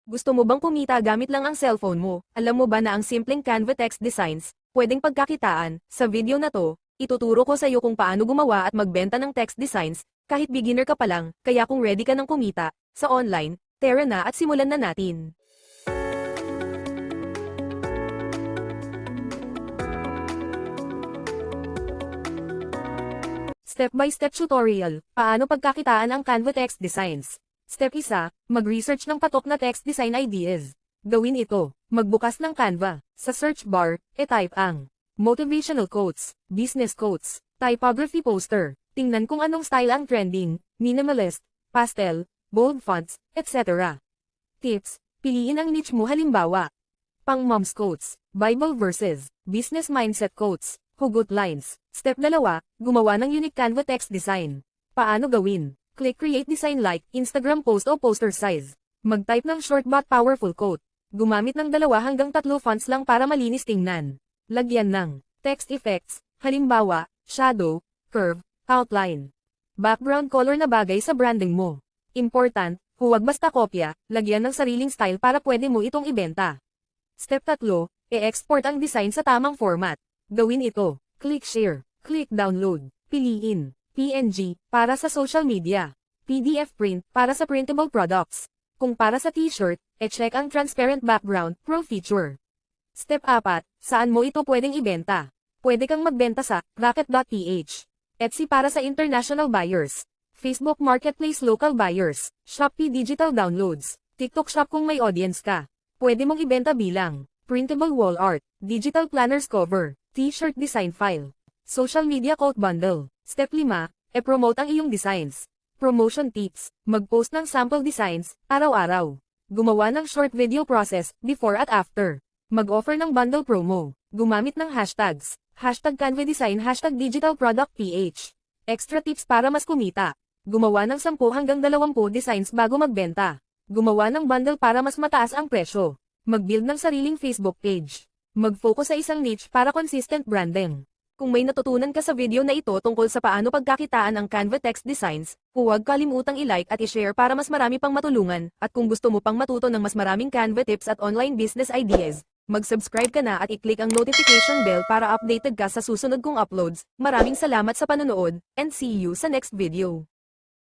Gusto mo bang kumita gamit lang ang cellphone mo? Alam mo ba na ang simpleng Canva text designs, pwedeng pagkakitaan? Sa video na to, ituturo ko sa iyo kung paano gumawa at magbenta ng text designs, kahit beginner ka pa lang, kaya kung ready ka ng kumita, sa online, tara na at simulan na natin. Step-by-step tutorial, paano pagkakitaan ang Canva text designs. Step 1, mag-research ng patok na text design ideas. Gawin ito, magbukas ng Canva. Sa search bar, e-type ang motivational quotes, business quotes, typography poster. Tingnan kung anong style ang trending, minimalist, pastel, bold fonts, etc. Tips, piliin ang niche mo halimbawa. Pang moms quotes, Bible verses, business mindset quotes, hugot lines. Step 2, gumawa ng unique Canva text design. Paano gawin? Click Create Design like Instagram post o poster size. Mag-type ng short but powerful quote. Gumamit ng 2 hanggang 3 fonts lang para malinis tingnan. Lagyan ng text effects, halimbawa, shadow, curve, outline. Background color na bagay sa branding mo. Important, huwag basta kopya, lagyan ng sariling style para pwede mo itong ibenta. Step 3, e-export ang design sa tamang format. Gawin ito. Click Share. Click Download. Piliin PNG para sa social media. PDF print para sa printable products. Kung para sa t-shirt, e-check ang transparent background pro feature. Step 4, saan mo ito pwedeng ibenta? Pwede kang magbenta sa Racket.ph, Etsy para sa international buyers, Facebook Marketplace local buyers, Shopee digital downloads, TikTok Shop kung may audience ka. Pwede mong ibenta bilang printable wall art, digital planners cover, t-shirt design file, social media quote bundle. Step 5, e-promote ang iyong designs. Promotion tips, mag-post ng sample designs, araw-araw. Gumawa ng short video process, before at after. Mag-offer ng bundle promo. Gumamit ng hashtags, hashtag Canva Design, hashtag Digital Product PH. Extra tips para mas kumita. Gumawa ng 10 hanggang 20 designs bago magbenta. Gumawa ng bundle para mas mataas ang presyo. Mag-build ng sariling Facebook page. Mag-focus sa isang niche para consistent branding. Kung may natutunan ka sa video na ito tungkol sa paano pagkakitaan ang Canva text designs, huwag kalimutang i-like at i-share para mas marami pang matulungan, at kung gusto mo pang matuto ng mas maraming Canva tips at online business ideas, mag-subscribe ka na at i-click ang notification bell para updated ka sa susunod kong uploads. Maraming salamat sa panonood, and see you sa next video.